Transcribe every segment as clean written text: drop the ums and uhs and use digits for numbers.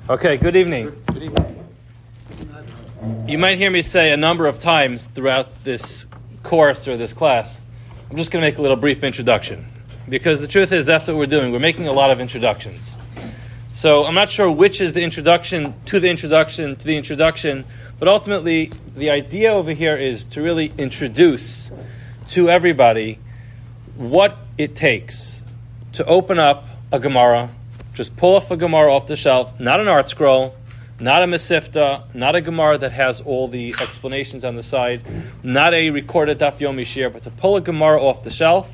Okay, good evening. Good evening. You might hear me say a number of times throughout this course or this class, I'm just going to make a little brief introduction. Because the truth is, that's what we're doing. We're making a lot of introductions. So I'm not sure which is the introduction to the introduction to the introduction, but ultimately the idea over here is to really introduce to everybody what it takes to open up a Gemara. Just pull off a Gemara off the shelf, not an art scroll, not a Mesifta, not a Gemara that has all the explanations on the side, not a recorded Daf Yomi Shir, but to pull a Gemara off the shelf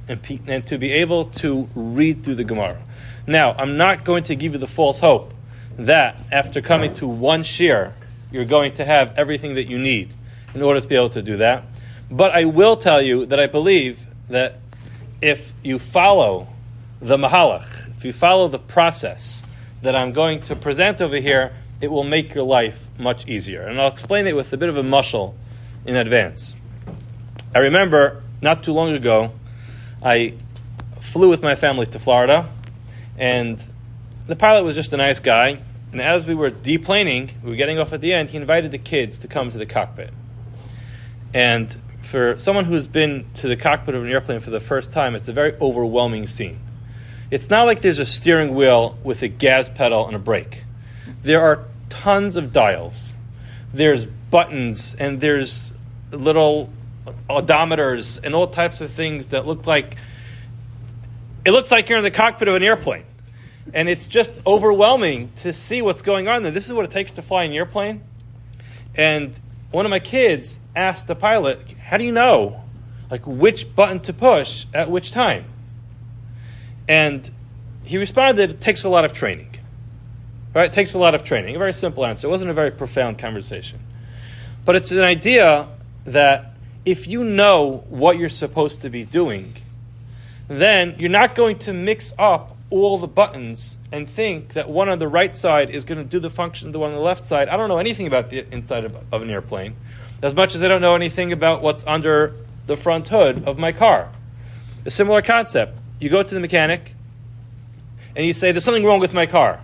and to be able to read through the Gemara. Now, I'm not going to give you the false hope that after coming to one Shir, you're going to have everything that you need in order to be able to do that. But I will tell you that I believe that if you follow the Mahalach, if you follow the process that I'm going to present over here, it will make your life much easier. And I'll explain it with a bit of a mashal in advance. I remember not too long ago, I flew with my family to Florida, and the pilot was just a nice guy. And as we were deplaning, we were getting off at the end, he invited the kids to come to the cockpit. And for someone who's been to the cockpit of an airplane for the first time, it's a very overwhelming scene. It's not like there's a steering wheel with a gas pedal and a brake. There are tons of dials. There's buttons, and there's little odometers and all types of things that look like you're in the cockpit of an airplane. And it's just overwhelming to see what's going on there. This is what it takes to fly an airplane. And one of my kids asked the pilot, how do you know which button to push at which time? And he responded, it takes a lot of training. Right? It takes a lot of training. A very simple answer. It wasn't a very profound conversation. But it's an idea that if you know what you're supposed to be doing, then you're not going to mix up all the buttons and think that one on the right side is going to do the function of the one on the left side. I don't know anything about the inside of an airplane, as much as I don't know anything about what's under the front hood of my car. A similar concept. You go to the mechanic, and you say, there's something wrong with my car.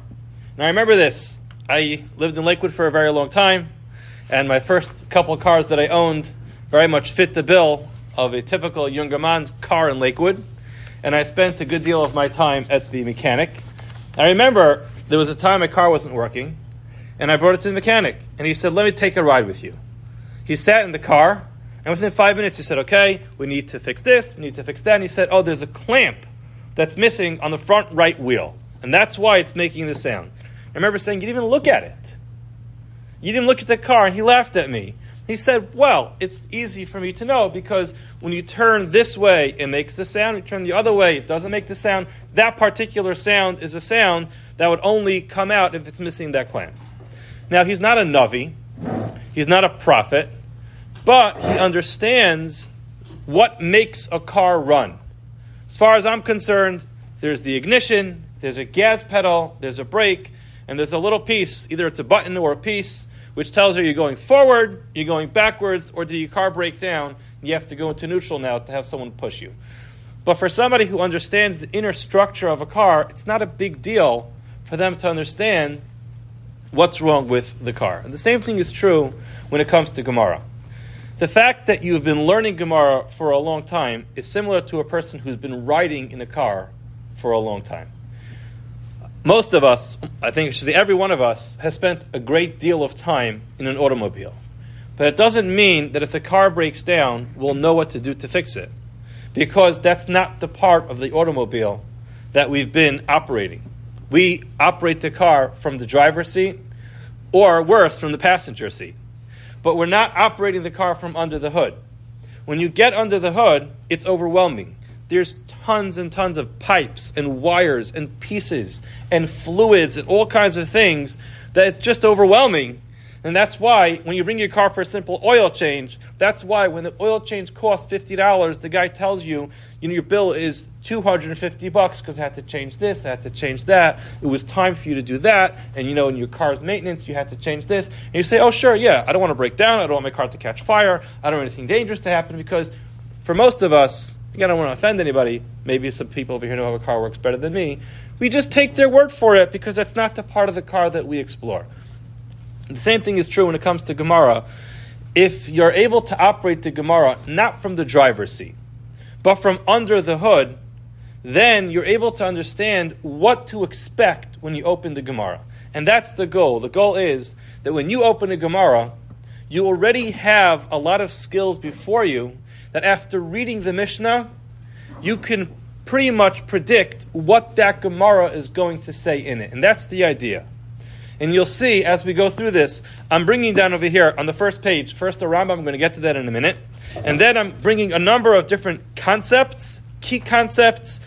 Now, I remember this. I lived in Lakewood for a very long time, and my first couple of cars that I owned very much fit the bill of a typical younger man's car in Lakewood, and I spent a good deal of my time at the mechanic. I remember there was a time my car wasn't working, and I brought it to the mechanic, and he said, let me take a ride with you. He sat in the car, and within 5 minutes he said, okay, we need to fix this, we need to fix that, and he said, oh, there's a clamp that's missing on the front right wheel, and that's why it's making the sound. I remember saying, you didn't even look at it. You didn't look at the car, and he laughed at me. He said, well, it's easy for me to know because when you turn this way, it makes the sound. You turn the other way, it doesn't make the sound. That particular sound is a sound that would only come out if it's missing that clamp. Now, he's not a Navi. He's not a prophet. But he understands what makes a car run. As far as I'm concerned, there's the ignition, there's a gas pedal, there's a brake, and there's a little piece, either it's a button or a piece, which tells you you're going forward, you're going backwards, or did your car break down? You have to go into neutral now to have someone push you. But for somebody who understands the inner structure of a car, it's not a big deal for them to understand what's wrong with the car. And the same thing is true when it comes to Gemara. The fact that you've been learning Gemara for a long time is similar to a person who's been riding in a car for a long time. Most of us, I think every one of us, has spent a great deal of time in an automobile. But it doesn't mean that if the car breaks down, we'll know what to do to fix it. Because that's not the part of the automobile that we've been operating. We operate the car from the driver's seat, or worse, from the passenger seat. But we're not operating the car from under the hood. When you get under the hood, it's overwhelming. There's tons and tons of pipes and wires and pieces and fluids and all kinds of things that it's just overwhelming. And that's why when you bring your car for a simple oil change, that's why when the oil change costs $50, the guy tells you, your bill is $250 because I had to change this, I had to change that. It was time for you to do that. And in your car's maintenance, you had to change this. And you say, oh, sure, yeah, I don't want to break down. I don't want my car to catch fire. I don't want anything dangerous to happen because for most of us, again, I don't want to offend anybody. Maybe some people over here know how a car works better than me. we just take their word for it because that's not the part of the car that we explore. The same thing is true when it comes to Gemara. If you're able to operate the Gemara not from the driver's seat, but from under the hood, then you're able to understand what to expect when you open the Gemara. And that's the goal. The goal is that when you open a Gemara, you already have a lot of skills before you that after reading the Mishnah, you can pretty much predict what that Gemara is going to say in it. And that's the idea. And you'll see as we go through this, I'm bringing down over here on the first page, first the Rambam, I'm going to get to that in a minute. And then I'm bringing a number of different concepts, key concepts.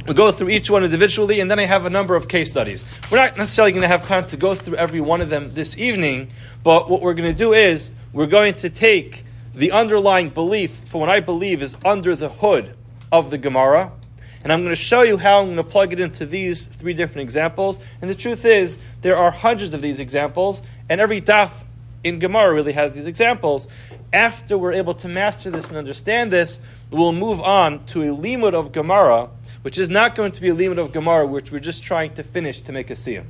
We'll go through each one individually, and then I have a number of case studies. We're not necessarily going to have time to go through every one of them this evening, but what we're going to do is we're going to take the underlying belief for what I believe is under the hood of the Gemara, and I'm going to show you how I'm going to plug it into these three different examples. And the truth is, there are hundreds of these examples, and every daf in Gemara really has these examples. After we're able to master this and understand this, we'll move on to a limud of Gemara, which is not going to be a limud of Gemara which we're just trying to finish to make a siyum.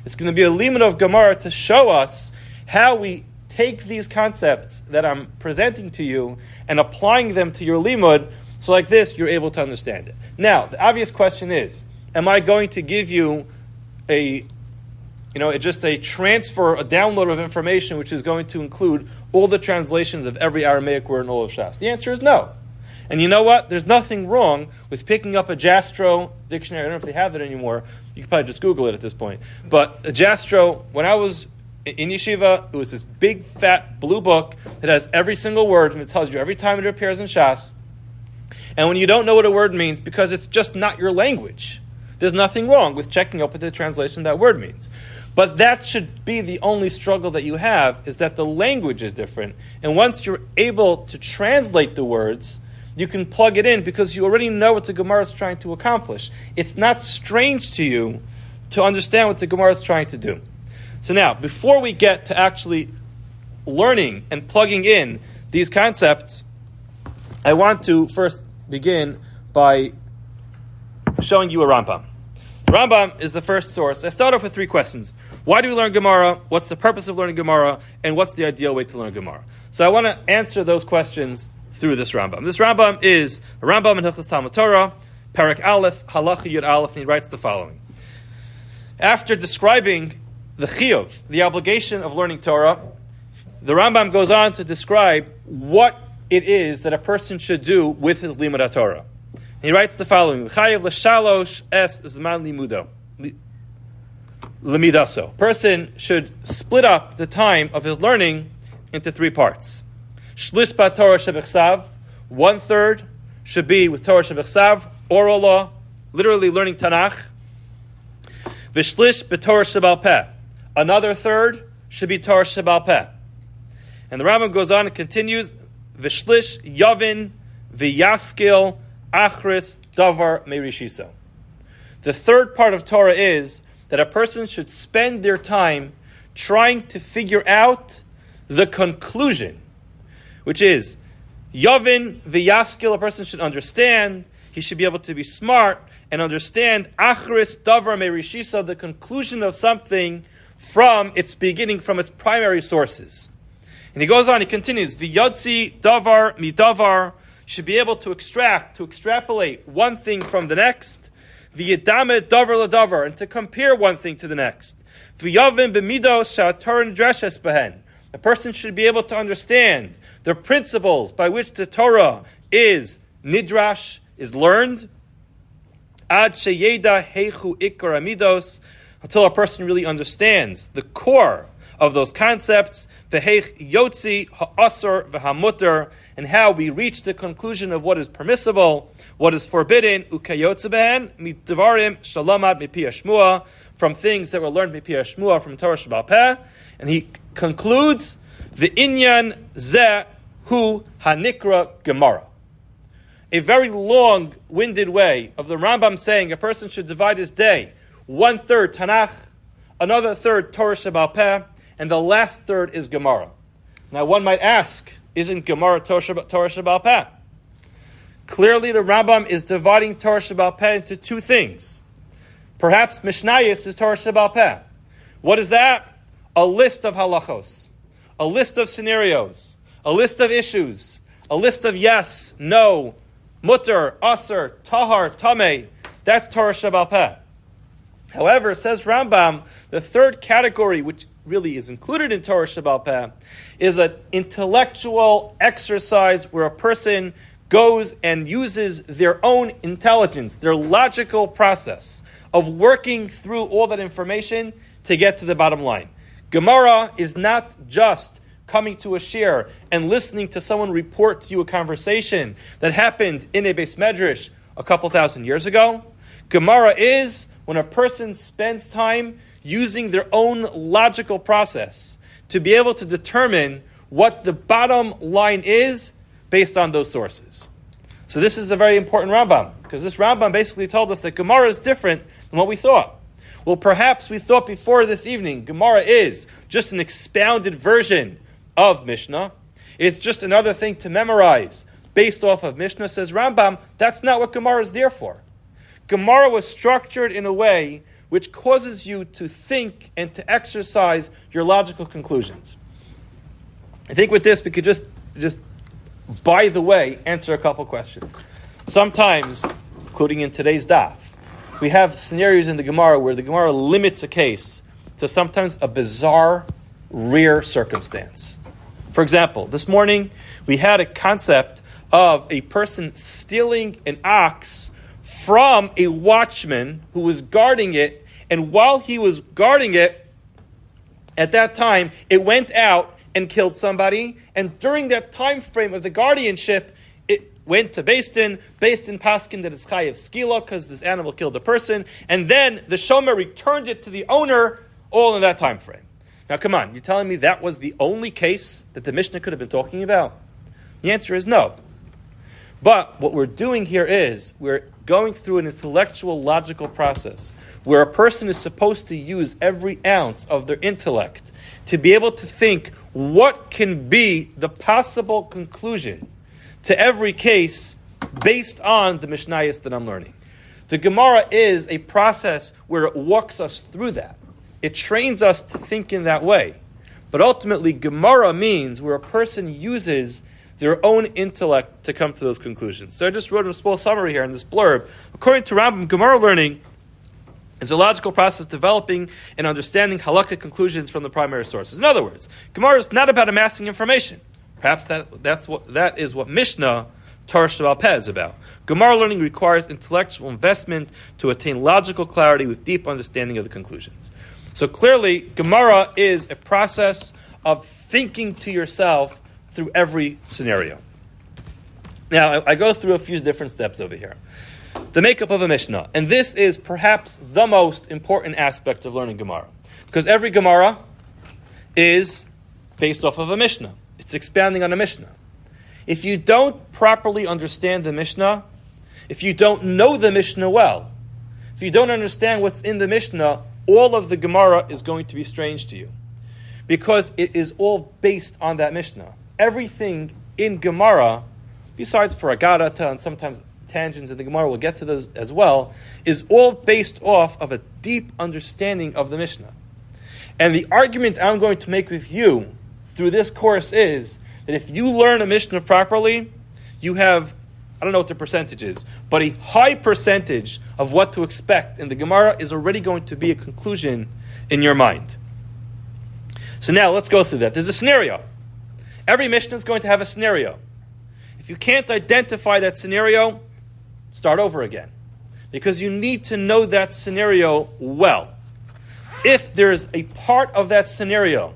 It's going to be a limud of Gemara to show us how we take these concepts that I'm presenting to you and applying them to your limud, so like this, you're able to understand it. Now, the obvious question is, am I going to give you just a transfer, a download of information which is going to include all the translations of every Aramaic word in all of Shas? The answer is no. And you know what? There's nothing wrong with picking up a Jastro dictionary. I don't know if they have it anymore. You can probably just Google it at this point. But a Jastro, when I was in yeshiva, it was this big, fat, blue book that has every single word, and it tells you every time it appears in Shas. And when you don't know what a word means, because it's just not your language, there's nothing wrong with checking up what the translation that word means. But that should be the only struggle that you have, is that the language is different. And once you're able to translate the words, you can plug it in because you already know what the Gemara is trying to accomplish. It's not strange to you to understand what the Gemara is trying to do. So now, before we get to actually learning and plugging in these concepts, I want to first begin by showing you a Rambam. The Rambam is the first source. I start off with three questions. Why do we learn Gemara? What's the purpose of learning Gemara? And what's the ideal way to learn Gemara? So I want to answer those questions through this Rambam. This Rambam is a Rambam in Hilchos Talmud Torah, Parak Aleph, Halacha Yud Aleph, and he writes the following. After describing the chiyuv, the obligation of learning Torah, the Rambam goes on to describe what it is that a person should do with his limud HaTorah. He writes the following: Chayev l'shalosh es zman limudo limidaso. Person should split up the time of his learning into three parts. Shlish b'Torah shebechsav, 1/3 should be with Torah shebechsav, oral law, literally learning Tanakh. V'shlish b'Torah shebal peh, another third should be Torah shebal peh. And the Rambam goes on and continues: V'shlish yavin v'yaskil achris davar merishiso. The third part of Torah is that a person should spend their time trying to figure out the conclusion, which is Yavin v'yaskil. A person should understand. He should be able to be smart and understand achris davar merishiso, the conclusion of something from its beginning, from its primary sources. And he goes on, he continues, V'yodzi davar midavar, should be able to extrapolate one thing from the next, V'yedame davar ladavar, and to compare one thing to the next. V'yavim b'midos sha'ator nidreshes behen. A person should be able to understand the principles by which the Torah is nidrash, is learned, ad sheyeda heichu ikar amidos, until a person really understands the core of those concepts, v'heich yotzi ha'asar v'hamutar, and how we reach the conclusion of what is permissible, what is forbidden, ukayotze behen mitvarim shalamad mipi hashmua, from things that were learned mipi hashmua, from Torah shebal peh. And he concludes, v'inyan zeh hu hanikra Gemara. A very long-winded way of the Rambam saying a person should divide his day: 1/3 Tanakh, another third Torah shebal peh, and the last third is Gemara. Now one might ask, isn't Gemara Torah shebal peh? Clearly the Rambam is dividing Torah shebal peh into two things. Perhaps Mishnayos is Torah Sheba'al Peh. What is that? A list of halachos, a list of scenarios, a list of issues, a list of yes, no, mutter, aser, tahar, tameh. That's Torah Sheba'al Peh. However, says Rambam, the third category, which really is included in Torah Sheba'al Peh, is an intellectual exercise where a person goes and uses their own intelligence, their logical process of working through all that information to get to the bottom line. Gemara is not just coming to a shir and listening to someone report to you a conversation that happened in a Beis Medrash a couple thousand years ago. Gemara is when a person spends time using their own logical process to be able to determine what the bottom line is based on those sources. So this is a very important Rambam, because this Rambam basically told us that Gemara is different than what we thought. Well, perhaps we thought before this evening, Gemara is just an expounded version of Mishnah. It's just another thing to memorize based off of Mishnah, says Rambam. That's not what Gemara is there for. Gemara was structured in a way which causes you to think and to exercise your logical conclusions. I think with this, we could just by the way, answer a couple questions. Sometimes, including in today's daf, we have scenarios in the Gemara where the Gemara limits a case to sometimes a bizarre, rare circumstance. For example, this morning we had a concept of a person stealing an ox from a watchman who was guarding it, and while he was guarding it, at that time, it went out and killed somebody, and during that time frame of the guardianship, it went to Beis Din paskin that it's chayav skila because this animal killed a person, and then the shomer returned it to the owner all in that time frame. Now come on, you're telling me that was the only case that the Mishnah could have been talking about? The answer is no. But what we're doing here is we're going through an intellectual logical process where a person is supposed to use every ounce of their intellect to be able to think what can be the possible conclusion to every case based on the Mishnayos that I'm learning. The Gemara is a process where it walks us through that. It trains us to think in that way. But ultimately, Gemara means where a person uses their own intellect to come to those conclusions. So I just wrote a small summary here in this blurb. According to Rambam, Gemara learning is a logical process developing and understanding halakhic conclusions from the primary sources. In other words, Gemara is not about amassing information. Perhaps that is what Mishnah, Torah Sheba'al Peh, is about. Gemara learning requires intellectual investment to attain logical clarity with deep understanding of the conclusions. So clearly, Gemara is a process of thinking to yourself through every scenario. Now, I go through a few different steps over here. The makeup of a Mishnah. And this is perhaps the most important aspect of learning Gemara. Because every Gemara is based off of a Mishnah. It's expanding on a Mishnah. If you don't properly understand the Mishnah, if you don't know the Mishnah well, if you don't understand what's in the Mishnah, all of the Gemara is going to be strange to you. Because it is all based on that Mishnah. Everything in Gemara, besides for Agadata and sometimes tangents in the Gemara, we'll get to those as well, is all based off of a deep understanding of the Mishnah. And the argument I'm going to make with you through this course is that if you learn a Mishnah properly, you have, I don't know what the percentage is, but a high percentage of what to expect in the Gemara is already going to be a conclusion in your mind. So now let's go through that. There's a scenario. Every Mishnah is going to have a scenario. If you can't identify that scenario, start over again. Because you need to know that scenario well. If there's a part of that scenario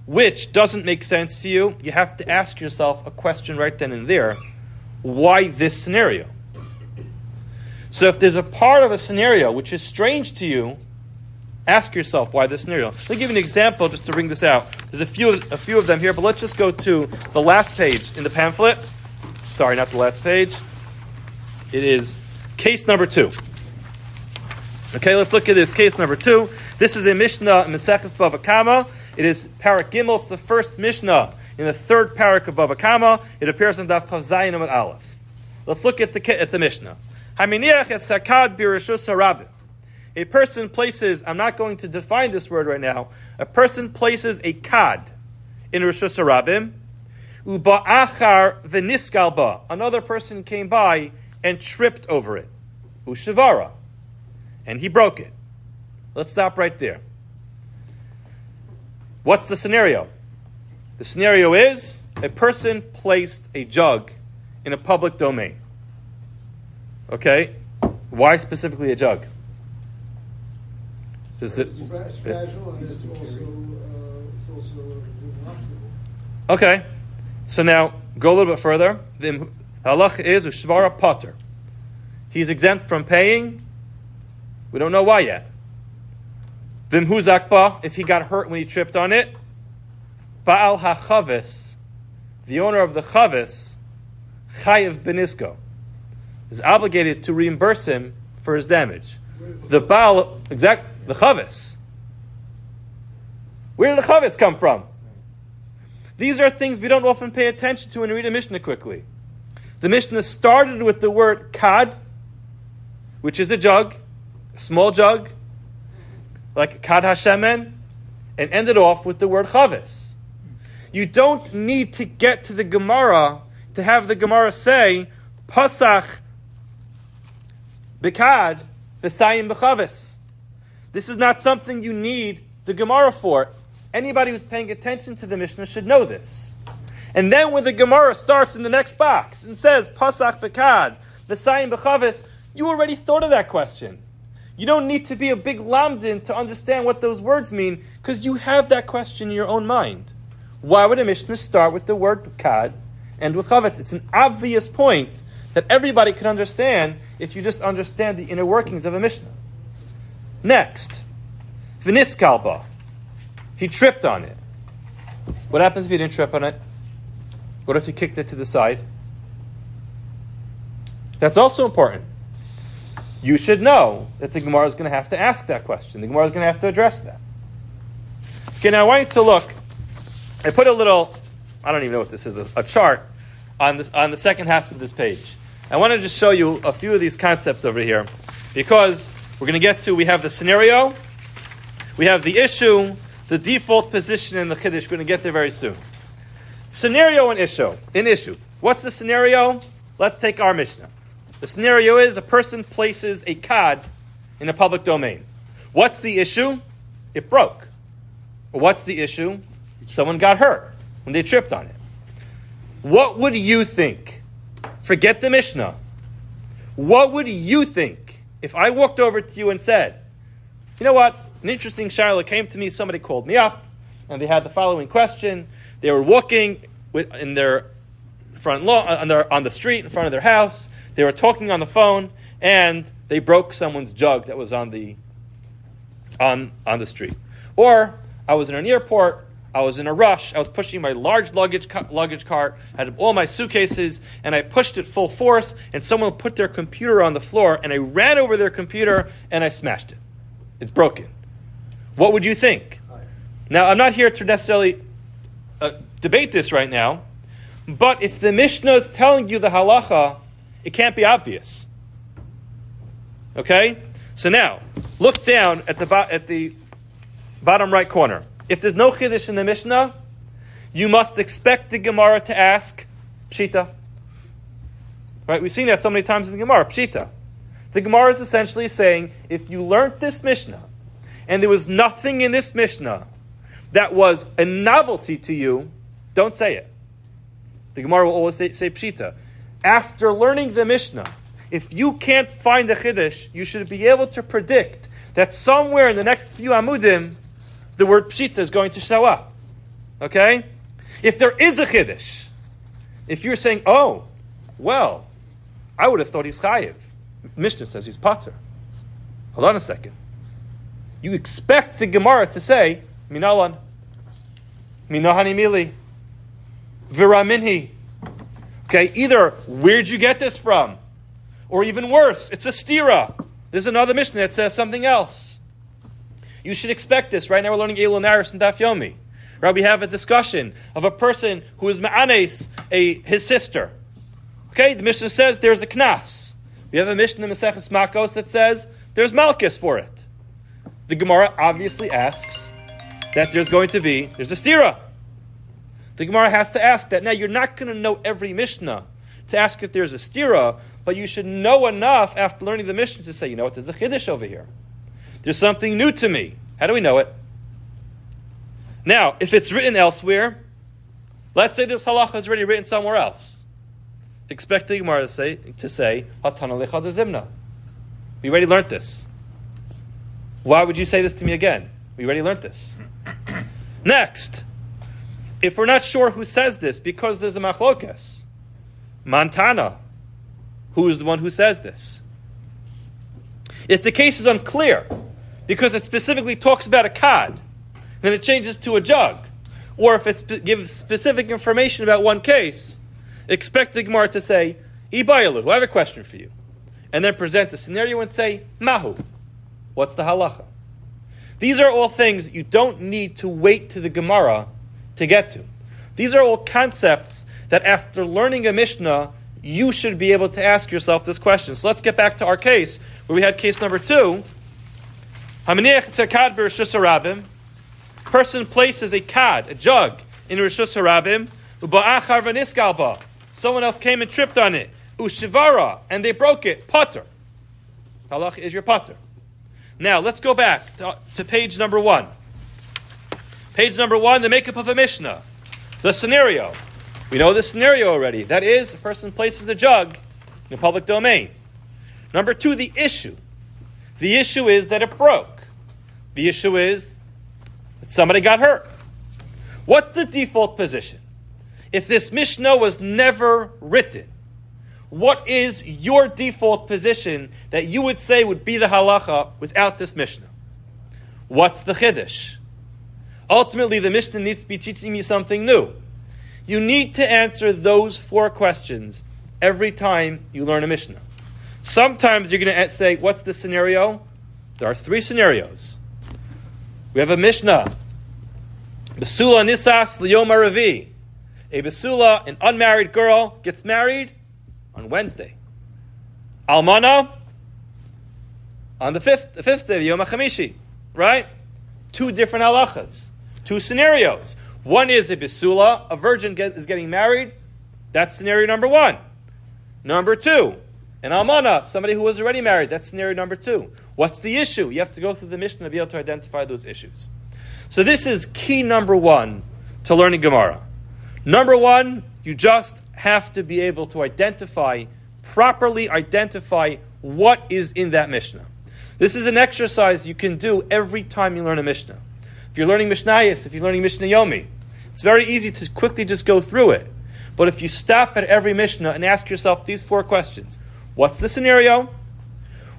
which doesn't make sense to you, you have to ask yourself a question right then and there. Why this scenario? So if there's a part of a scenario which is strange to you, ask yourself why this scenario. Let me give you an example just to bring this out. There's a few of them here, but let's just go to the last page in the pamphlet. Sorry, not the last page. It is case number 2. Okay, let's look at this case number 2. This is a Mishnah in Maseches Bava Kama. It is Parak Gimel. It's the first Mishnah in the third parak of Bava Kama. It appears in Daf Chav Zayin Amud Aleph. Let's look at the Mishnah. Haminiach es sakad birishus harabim. a person places, I'm not going to define this word right now, a person places a kad in Rosh Hashanah, uba'achar v'niskal ba. Another person came by and tripped over it. Ushivara. And he broke it. Let's stop right there. What's the scenario? The scenario is a person placed a jug in a public domain. Okay? Why specifically a jug? It's fragile and it's also okay. So now, go a little bit further. The halach is ushvara potter. He's exempt from paying. We don't know why yet. Vim huzakba, if he got hurt when he tripped on it. Ba'al hachavis, the owner of the chavis, chayiv benisko, is obligated to reimburse him for his damage. The baal, the chavis. Where did the chavis come from? These are things we don't often pay attention to when we read a Mishnah quickly. The Mishnah started with the word kad, which is a jug, a small jug, like kad hashemen, and ended off with the word chavis. You don't need to get to the Gemara to have the Gemara say, Pasach bekad v'sayim b'chavis. This is not something you need the Gemara for. Anybody who's paying attention to the Mishnah should know this. And then when the Gemara starts in the next box and says, Pasach bekad v'sayim b'chavis, you already thought of that question. You don't need to be a big lamdin to understand what those words mean, because you have that question in your own mind. Why would a Mishnah start with the word kad and with chavetz? It's an obvious point that everybody can understand if you just understand the inner workings of a Mishnah. Next, v'niskalba. He tripped on it. What happens if he didn't trip on it? What if he kicked it to the side? That's also important. You should know that the Gemara is going to have to ask that question. The Gemara is going to have to address that. Okay, now I want you to look. I put a little, I don't even know what this is, a chart on the second half of this page. I want to just show you a few of these concepts over here, because we're going to get to, we have the scenario, we have the issue, the default position in the Chiddush. We're going to get there very soon. Scenario and issue. What's the scenario? Let's take our Mishnah. The scenario is a person places a kad in a public domain. What's the issue? It broke. What's the issue? Someone got hurt when they tripped on it. What would you think? Forget the Mishnah. What would you think if I walked over to you and said, you know what? An interesting shayla came to me. Somebody called me up, and they had the following question. They were walking in their front lawn, on the street in front of their house. They were talking on the phone, and they broke someone's jug that was on the street. Or I was in an airport. I was in a rush. I was pushing my large luggage cart. I had all my suitcases, and I pushed it full force, and someone put their computer on the floor, and I ran over their computer, and I smashed it. It's broken. What would you think? Now, I'm not here to necessarily debate this right now, but if the Mishnah is telling you the halacha, it can't be obvious. Okay? So now, look down at the bottom right corner. If there's no chiddush in the Mishnah, you must expect the Gemara to ask pshita. Right? We've seen that so many times in the Gemara, pshita. The Gemara is essentially saying, if you learned this Mishnah, and there was nothing in this Mishnah that was a novelty to you, don't say it. The Gemara will always say pshita. After learning the Mishnah, if you can't find the chiddush, you should be able to predict that somewhere in the next few amudim, the word pshita is going to show up. Okay? If there is a chiddush, if you're saying, oh, well, I would have thought he's chayiv. Mishnah says he's pater. Hold on a second. You expect the Gemara to say, minalan, minahani mili, viraminhi. Okay, either where'd you get this from? Or even worse, it's a stira. There's another Mishnah that says something else. You should expect this. Right now we're learning Elul Naris and Daf Yomi. Right, we have a discussion of a person who is ma'anes, his sister. Okay, the Mishnah says there's a knas. We have a Mishnah in Maseches Makos that says there's malchus for it. The Gemara obviously asks that there's a stira. The Gemara has to ask that. Now, you're not going to know every Mishnah to ask if there's a stira, but you should know enough after learning the Mishnah to say, you know what, there's a chiddush over here. There's something new to me. How do we know it? Now, if it's written elsewhere, let's say this halacha is already written somewhere else. Expect the Gemara to say, Hatana lechad zimna. We already learned this. Why would you say this to me again? We already learned this. Next, if we're not sure who says this, because there's a machlokas, Montana, who is the one who says this? If the case is unclear, because it specifically talks about a cod, then it changes to a jug. Or if it gives specific information about one case, expect the Gemara to say, Ibayalu, I have a question for you. And then present a scenario and say, Mahu, what's the halacha? These are all things you don't need to wait to the Gemara to get to. These are all concepts that after learning a Mishnah, you should be able to ask yourself this question. So let's get back to our case, where we had case number 2. Person places a kad, a jug, in Rishus Harabim. Someone else came and tripped on it. Ushivara, and they broke it. Potter. Halach is your potter. Now, let's go back to page number 1. Page number 1, the makeup of a Mishnah. The scenario. We know the scenario already. That is, a person places a jug in the public domain. Number 2, the issue. The issue is that it broke. The issue is that somebody got hurt. What's the default position? If this Mishnah was never written, what is your default position that you would say would be the halacha without this Mishnah? What's the chiddush? Ultimately, the Mishnah needs to be teaching you something new. You need to answer those 4 questions every time you learn a Mishnah. Sometimes you're going to say, what's the scenario? There are 3 scenarios. We have a Mishnah. Besula nisas liyom haravi. A besula, an unmarried girl, gets married on Wednesday. Almana on the fifth day, the Yom HaChamishi. Right? 2 different halachas. 2 scenarios. One is a besula, a virgin is getting married. That's scenario number 1. Number 2, an almana, somebody who was already married. That's scenario number 2. What's the issue? You have to go through the Mishnah to be able to identify those issues. So this is key number 1 to learning Gemara. Number 1, you just have to be able to properly identify what is in that Mishnah. This is an exercise you can do every time you learn a Mishnah. If you're learning Mishnayos, if you're learning Mishnah Yomi, it's very easy to quickly just go through it. But if you stop at every Mishnah and ask yourself these 4 questions, what's the scenario?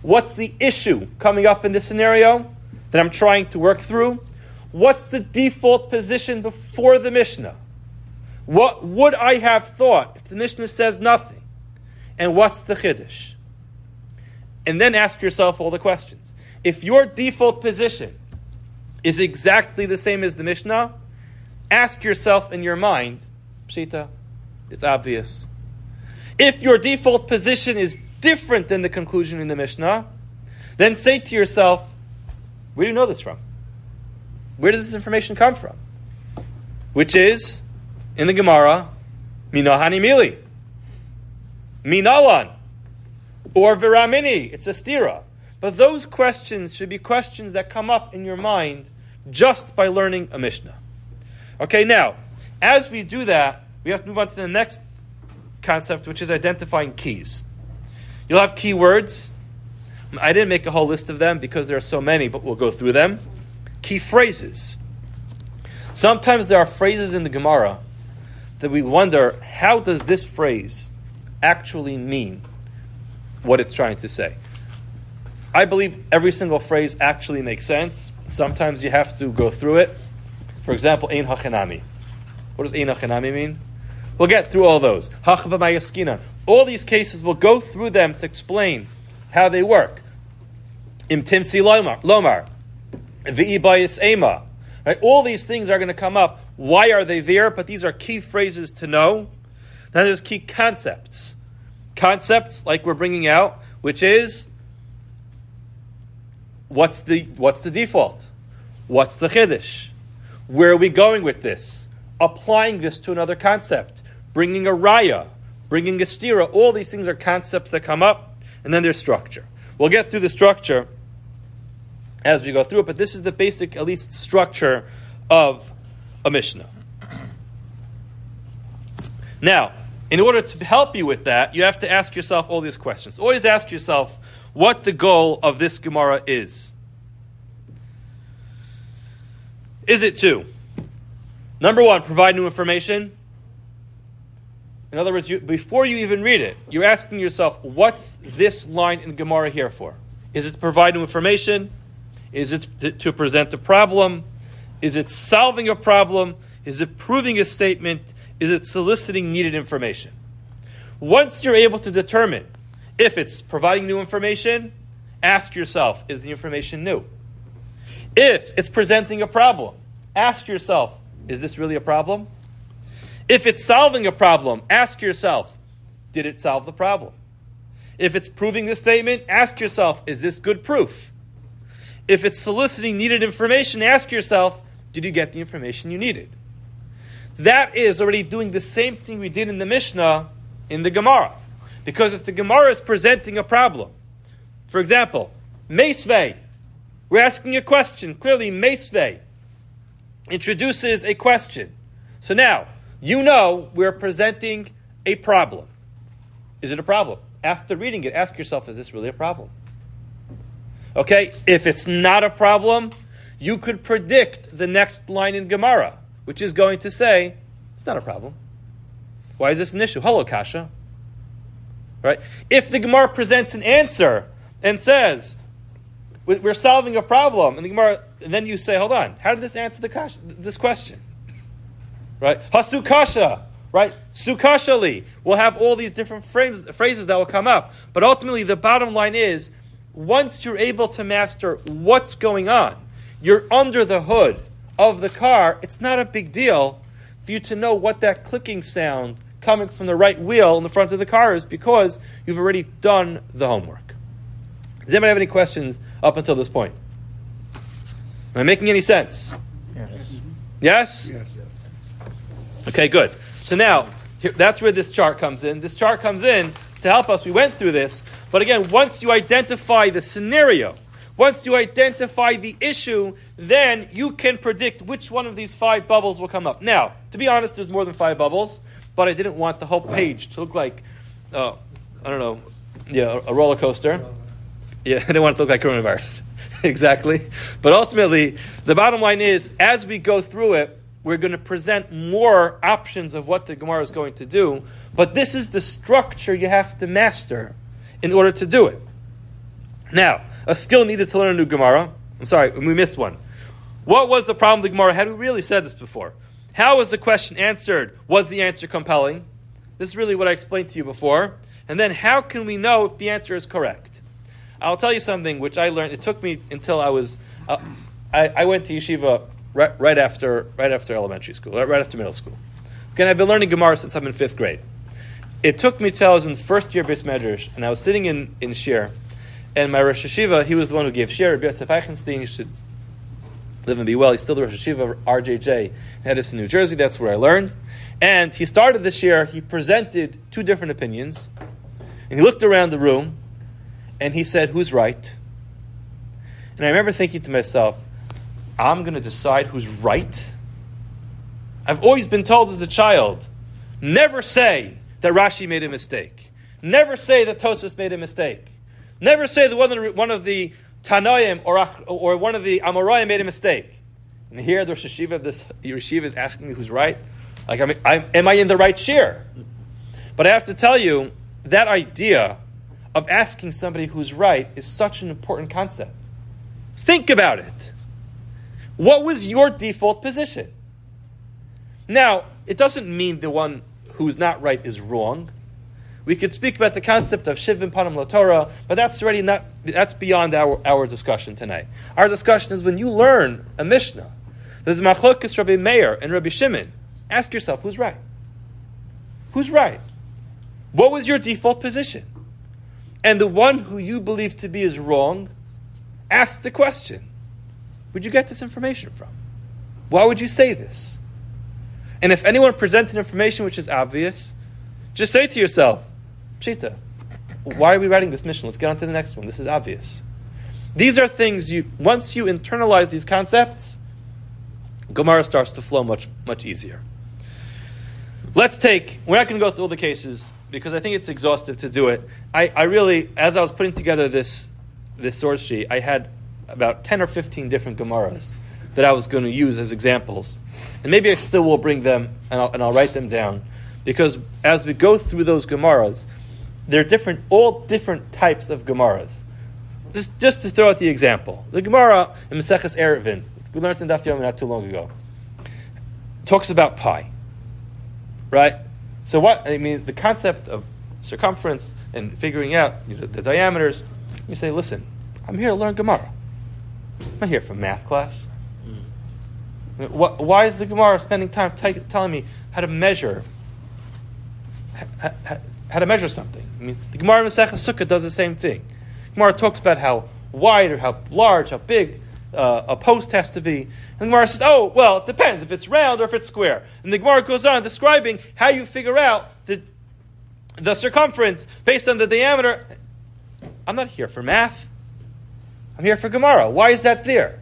What's the issue coming up in this scenario that I'm trying to work through? What's the default position before the Mishnah? What would I have thought if the Mishnah says nothing? And what's the chiddush? And then ask yourself all the questions. If your default position is exactly the same as the Mishnah, ask yourself in your mind, Pshita, it's obvious. If your default position is different than the conclusion in the Mishnah, then say to yourself, where do you know this from? Where does this information come from? Which is, in the Gemara, Minahani Mili, Minalan, or Viramini, it's a stira. But those questions should be questions that come up in your mind just by learning a Mishnah. Okay, now, as we do that, we have to move on to the next concept, which is identifying keys. You'll have keywords. I didn't make a whole list of them because there are so many, but we'll go through them. Key phrases. Sometimes there are phrases in the Gemara that we wonder, how does this phrase actually mean what it's trying to say? I believe every single phrase actually makes sense. Sometimes you have to go through it. For example, Ein Hachanami. What does Ein Hachanami mean? We'll get through all those. Hachava Mayaskina. All these cases, we'll go through them to explain how they work. Im Tinsi Lomar. V'i Bayis Ema. Right? All these things are going to come up. Why are they there? But these are key phrases to know. Then there's key concepts. Concepts like we're bringing out, which is, what's the default? What's the chiddush? Where are we going with this? Applying this to another concept, bringing a raya, bringing a stira. All these things are concepts that come up, and then there's structure. We'll get through the structure as we go through it, but this is the basic, at least, structure of a Mishnah. Now, in order to help you with that, you have to ask yourself all these questions. Always ask yourself what the goal of this Gemara is. Is it to, number one, provide new information? In other words, before you even read it, you're asking yourself, what's this line in Gemara here for? Is it to provide new information? Is it to present a problem? Is it solving a problem? Is it proving a statement? Is it soliciting needed information? Once you're able to determine if it's providing new information, ask yourself, is the information new? If it's presenting a problem, ask yourself, is this really a problem? If it's solving a problem, ask yourself, did it solve the problem? If it's proving the statement, ask yourself, is this good proof? If it's soliciting needed information, ask yourself, did you get the information you needed? That is already doing the same thing we did in the Mishnah in the Gemara. Because if the Gemara is presenting a problem, for example, Meisvei, we're asking a question. Clearly, Meisvei introduces a question. So now, you know we're presenting a problem. Is it a problem? After reading it, ask yourself, is this really a problem? Okay, if it's not a problem, you could predict the next line in Gemara, which is going to say, it's not a problem. Why is this an issue? Hello, Kasha. Right? If the Gemara presents an answer and says, we're solving a problem, and the Gemara, and then you say, hold on, how did this answer this question? Right? Hasukasha, right? Sukashali. We'll have all these different phrases that will come up. But ultimately, the bottom line is, once you're able to master what's going on, you're under the hood of the car, it's not a big deal for you to know what that clicking sound coming from the right wheel in the front of the car is, because you've already done the homework. Does anybody have any questions up until this point? Am I making any sense? Yes. Yes? Yes. Okay, good. So now, that's where this chart comes in. This chart comes in to help us. We went through this. But again, once you identify the scenario, once you identify the issue, then you can predict which one of these 5 bubbles will come up. Now, to be honest, there's more than 5 bubbles, but I didn't want the whole page to look like, a roller coaster. Yeah, I didn't want it to look like coronavirus. Exactly. But ultimately, the bottom line is, as we go through it, we're going to present more options of what the Gemara is going to do. But this is the structure you have to master in order to do it. Now, a skill needed to learn a new Gemara. I'm sorry, we missed one. What was the problem with the Gemara? Had we really said this before? How was the question answered? Was the answer compelling? This is really what I explained to you before. And then how can we know if the answer is correct? I'll tell you something which I learned. It took me until I was... I went to yeshiva right after elementary school, right after middle school. Okay, I've been learning Gemara since I'm in 5th grade. It took me till I was in the first year of Bris Medrash, and I was sitting in Shir, and my Rosh Yeshiva, he was the one who gave Shir, Rabbi Yosef Eichenstein. He should live and be well. He's still the Rosh Yeshiva, RJJ, in Edison, New Jersey. That's where I learned. And he started this year, he presented 2 different opinions, and he looked around the room, and he said, who's right? And I remember thinking to myself, I'm going to decide who's right? I've always been told as a child, never say that Rashi made a mistake. Never say that Tosfos made a mistake. Never say that one of the Tanoim or one of the Amoraim made a mistake. And here the Rosh Yeshiva of this yeshiva is asking me who's right. Like, am I in the right shir? But I have to tell you, that idea of asking somebody who's right is such an important concept. Think about it. What was your default position? Now, it doesn't mean the one who's not right is wrong. We could speak about the concept of Shivim Panim LaTorah, but that's beyond our discussion tonight. Our discussion is when you learn a Mishnah, there's Machlokes Rabbi Meir and Rabbi Shimon. Ask yourself, who's right? Who's right? What was your default position? And the one who you believe to be is wrong, Ask the question. Where'd you get this information from? Why would you say this? And if anyone presented information which is obvious, just say to yourself, Pshita, why are we writing this mission? Let's get on to the next one. This is obvious. These are things once you internalize these concepts, Gemara starts to flow much, much easier. We're not going to go through all the cases because I think it's exhaustive to do it. I really, as I was putting together this source sheet, I had about 10 or 15 different Gemaras that I was going to use as examples. And maybe I still will bring them and I'll write them down, because as we go through those Gemaras, they're all different types of Gemaras. Just to throw out the example, the Gemara in Maseches Eruvin, we learned in Daf Yomi not too long ago, talks about pi, right? So the concept of circumference and figuring out the diameters. You say, listen, I'm here to learn Gemara. I'm not here for math class. Why is the Gemara spending time telling me how to measure? How to measure something? The Gemara in Masechah Sukkah does the same thing. Gemara talks about how wide or how large, how big a post has to be. And the Gemara says, oh, well, it depends if it's round or if it's square. And the Gemara goes on describing how you figure out the circumference based on the diameter. I'm not here for math. I'm here for Gemara. Why is that there?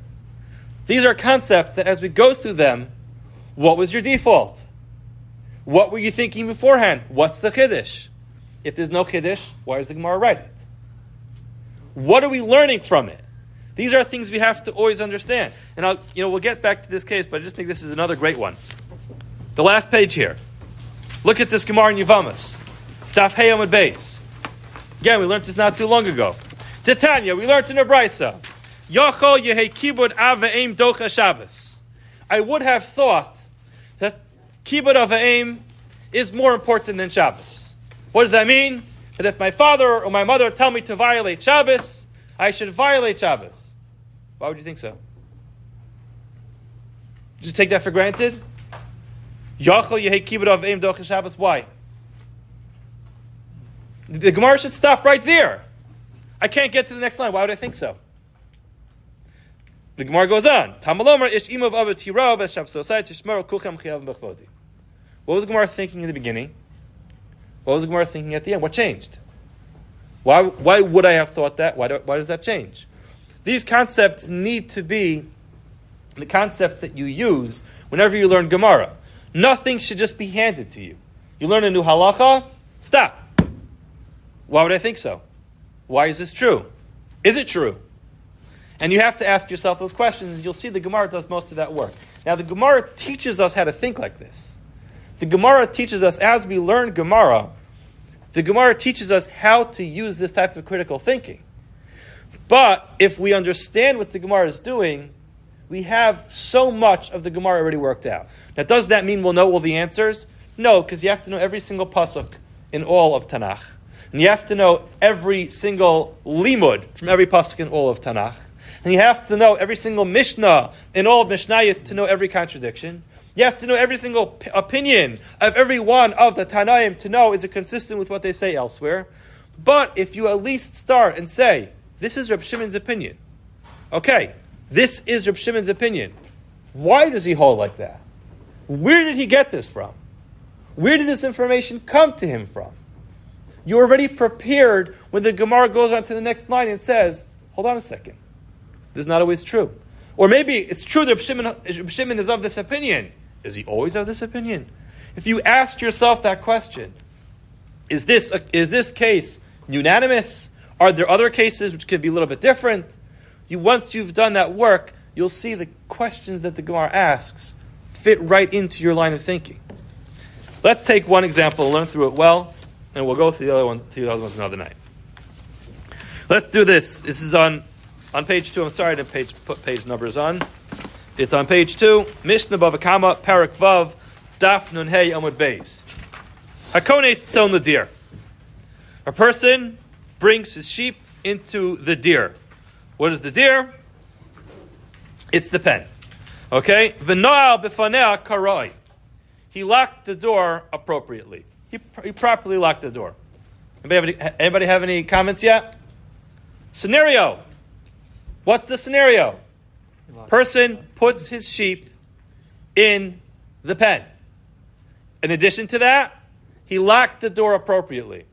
These are concepts that as we go through them, what was your default? What were you thinking beforehand? What's the Chiddush? If there's no Chiddush, why does the Gemara write it? What are we learning from it? These are things we have to always understand. And we'll get back to this case, but I just think this is another great one. The last page here. Look at this Gemara in Yevamos. Daf Hey Amud Beis. Again, we learned this not too long ago. Titania, we learned in a Brisa. Yachol Yehei Kibud Av Ve'em Docha Shabbos. I would have thought that Kibud Av Ve'em is more important than Shabbos. What does that mean? That if my father or my mother tell me to violate Shabbos, I should violate Shabbos. Why would you think so? Just take that for granted? Yachol Yehei Kibud Av Ve'em Docha Shabbos. Why? The Gemara should stop right there. I can't get to the next line. Why would I think so? The Gemara goes on. Tamalomar ish imov avet hirav eshabsosai tishmaro kuchem chiyav b'chvodi. What was the Gemara thinking in the beginning? What was the Gemara thinking at the end? What changed? Why would I have thought that? Why does that change? These concepts need to be the concepts that you use whenever you learn Gemara. Nothing should just be handed to you. You learn a new halacha, stop. Why would I think so? Why is this true? Is it true? And you have to ask yourself those questions, and you'll see the Gemara does most of that work. Now, the Gemara teaches us how to think like this. The Gemara teaches us, as we learn Gemara, the Gemara teaches us how to use this type of critical thinking. But if we understand what the Gemara is doing, we have so much of the Gemara already worked out. Now, does that mean we'll know all the answers? No, because you have to know every single pasuk in all of Tanakh. And you have to know every single limud from every pasuk in all of Tanakh. And you have to know every single Mishnah in all of Mishnayos to know every contradiction. You have to know every single opinion of every one of the Tanaim to know is it consistent with what they say elsewhere. But if you at least start and say, this is Reb Shimon's opinion. Okay, this is Reb Shimon's opinion. Why does he hold like that? Where did he get this from? Where did this information come to him from? You're already prepared when the Gemara goes on to the next line and says, hold on a second. This is not always true. Or maybe it's true that Reb Shimon is of this opinion. Is he always of this opinion? If you ask yourself that question, is this case unanimous? Are there other cases which could be a little bit different? Once you've done that work, you'll see the questions that the Gemara asks fit right into your line of thinking. Let's take one example and learn through it well, and we'll go through the other ones another night. Let's do this. This is on page 2. I'm sorry to put page numbers on. It's on page 2. Mishnah Bava Kama, Parak Vav, Daf Nun Hey Amud Beis. Hakones Tzon Nadir. A person brings his sheep into the deer. What is the deer? It's the pen. Okay? V'noal b'fanea karoi. He locked the door appropriately. He properly locked the door. Anybody have any comments yet? Scenario. What's the scenario? Person puts his sheep in the pen. In addition to that, he locked the door appropriately.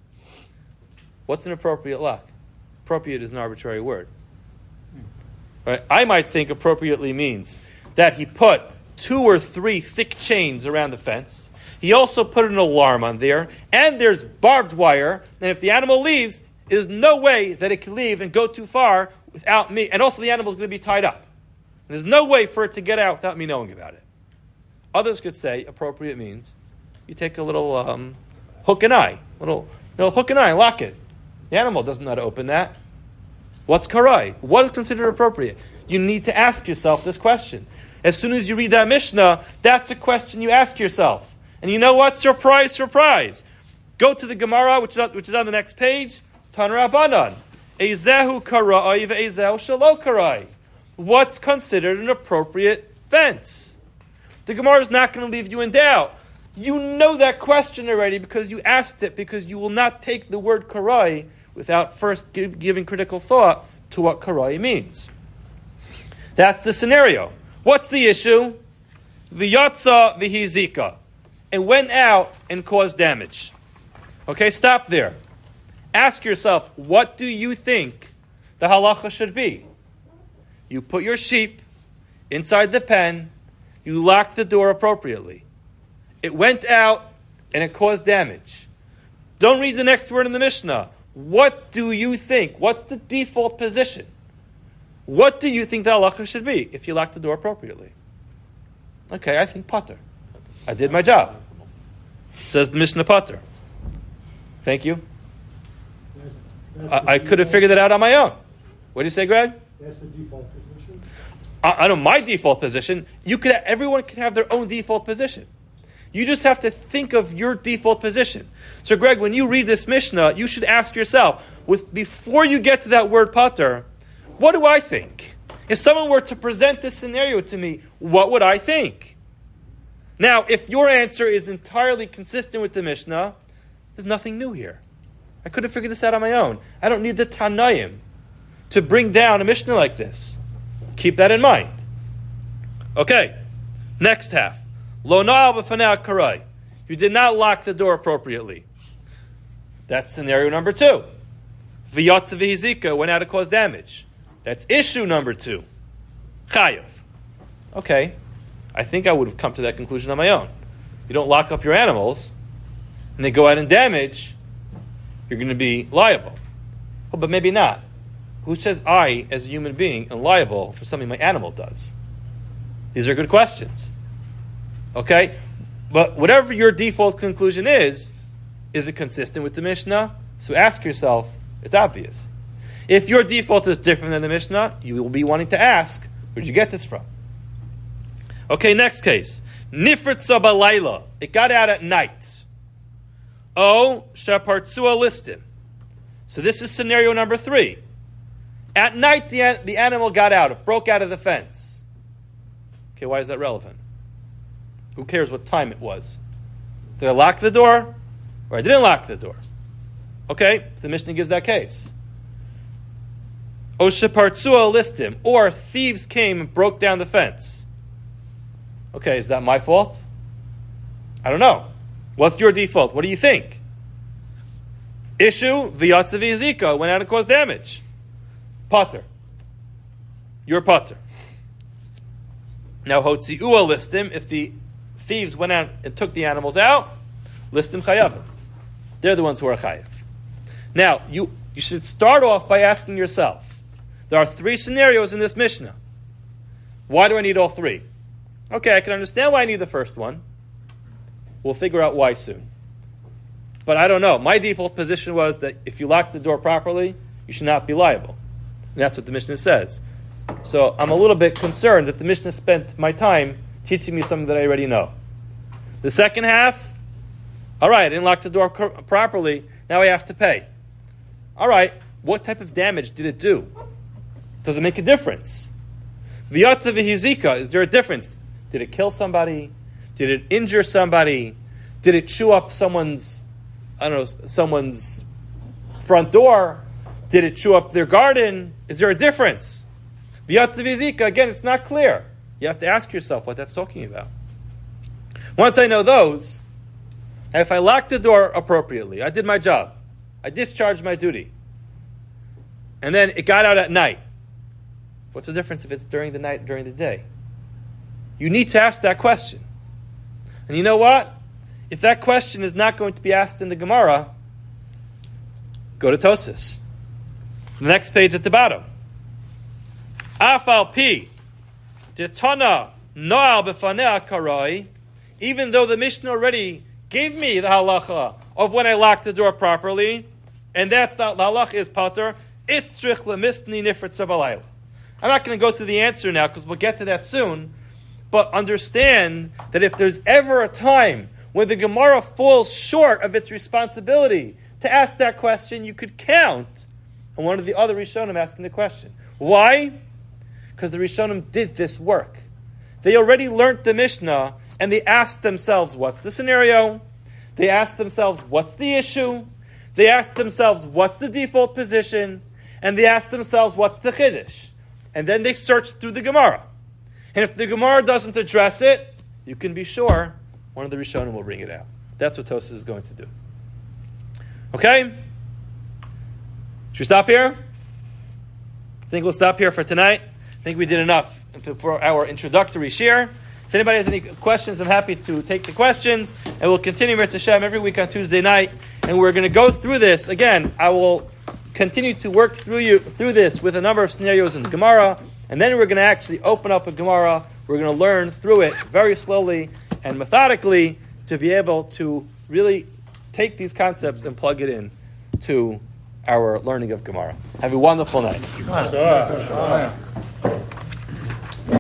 What's an appropriate lock? Appropriate is an arbitrary word. Right? I might think appropriately means that he put 2 or 3 thick chains around the fence. He also put an alarm on there, and there's barbed wire, and if the animal leaves, there's no way that it can leave and go too far without me, and also the animal's going to be tied up. There's no way for it to get out without me knowing about it. Others could say appropriate means you take a little hook and eye, hook and eye, lock it. The animal doesn't know how to open that. What's karai? What is considered appropriate? You need to ask yourself this question. As soon as you read that Mishnah, that's a question you ask yourself. And you know what? Surprise, surprise. Go to the Gemara, which is on the next page. Tan Rabbanan. Ezehu karai ve'ezehu shelo karai. What's considered an appropriate fence? The Gemara is not going to leave you in doubt. You know that question already because you asked it, because you will not take the word karai without first giving critical thought to what karai means. That's the scenario. What's the issue? V'yatsa v'hizika. It went out and caused damage. Okay, stop there. Ask yourself, what do you think the halacha should be? You put your sheep inside the pen, you lock the door appropriately. It went out and it caused damage. Don't read the next word in the Mishnah. What do you think? What's the default position? What do you think the halacha should be if you lock the door appropriately? Okay, I think pater. I did my job. Says the Mishnah pater. Thank you. I could have figured it out on my own. What do you say, Greg? That's the default position. I know my default position. Everyone can have their own default position. You just have to think of your default position. So, Greg, when you read this Mishnah, you should ask yourself, before you get to that word pater, what do I think? If someone were to present this scenario to me, what would I think? Now, if your answer is entirely consistent with the Mishnah, there's nothing new here. I could have figured this out on my own. I don't need the Tanaim to bring down a Mishnah like this. Keep that in mind. Okay, next half. Lo na'al b'fanei karai. You did not lock the door appropriately. That's scenario number 2. V'yatsa v'hizika, went out to cause damage. That's issue number 2. Chayav. Okay, I think I would have come to that conclusion on my own. You don't lock up your animals, and they go out and damage, you're going to be liable. Oh, but maybe not. Who says I, as a human being, am liable for something my animal does? These are good questions. Okay? But whatever your default conclusion is it consistent with the Mishnah? So ask yourself, it's obvious. If your default is different than the Mishnah, you will be wanting to ask, where'd you get this from? Okay, next case. Nifritza balayla. It got out at night. Oh, shapartsua listim. So this is scenario number 3. At night, the animal got out. It broke out of the fence. Okay, why is that relevant? Who cares what time it was? Did I lock the door or I didn't lock the door? Okay, the Mishnah gives that case. O shepartsua listim, or thieves came and broke down the fence. Okay, is that my fault? I don't know. What's your default? What do you think? Issue, v'yatsa v'yazika, went out and caused damage. Pater. You're pater. Now, hotzi'ua listim, if the thieves went out and took the animals out, listim chayavim. They're the ones who are chayav. Now, you should start off by asking yourself, there are 3 scenarios in this Mishnah. Why do I need all 3? Okay, I can understand why I need the first one. We'll figure out why soon. But I don't know. My default position was that if you lock the door properly, you should not be liable. And that's what the Mishnah says. So I'm a little bit concerned that the Mishnah spent my time teaching me something that I already know. The second half, all right, I didn't lock the door properly, now I have to pay. All right, what type of damage did it do? Does it make a difference? V'yatsa v'hizika, is there a difference? Did it kill somebody? Did it injure somebody? Did it chew up someone's front door? Did it chew up their garden? Is there a difference? V'yatzavizika, again, it's not clear. You have to ask yourself what that's talking about. Once I know those, if I lock the door appropriately, I did my job, I discharged my duty, and then it got out at night. What's the difference if it's during the night, during the day? You need to ask that question. And you know what? If that question is not going to be asked in the Gemara, go to Tosas. The next page at the bottom. Afal pi detana noal befanea karoi. Even though the Mishnah already gave me the halacha of when I lock the door properly, and that's the halacha is pater, it's trich lemisni nifrit sabalayla. I'm not going to go through the answer now because we'll get to that soon. But understand that if there's ever a time when the Gemara falls short of its responsibility to ask that question, you could count on one of the other Rishonim asking the question. Why? Because the Rishonim did this work. They already learned the Mishnah and they asked themselves, what's the scenario? They asked themselves, what's the issue? They asked themselves, what's the default position? And they asked themselves, what's the Chiddush? And then they searched through the Gemara. And if the Gemara doesn't address it, you can be sure one of the Rishonim will bring it out. That's what Tosas is going to do. Okay? Should we stop here? I think we'll stop here for tonight. I think we did enough for our introductory shir. If anybody has any questions, I'm happy to take the questions. And we'll continue Mirz Hashem every week on Tuesday night. And we're going to go through this. Again, I will continue to work through this with a number of scenarios in the Gemara. And then we're going to actually open up a Gemara. We're going to learn through it very slowly and methodically to be able to really take these concepts and plug it in to our learning of Gemara. Have a wonderful night.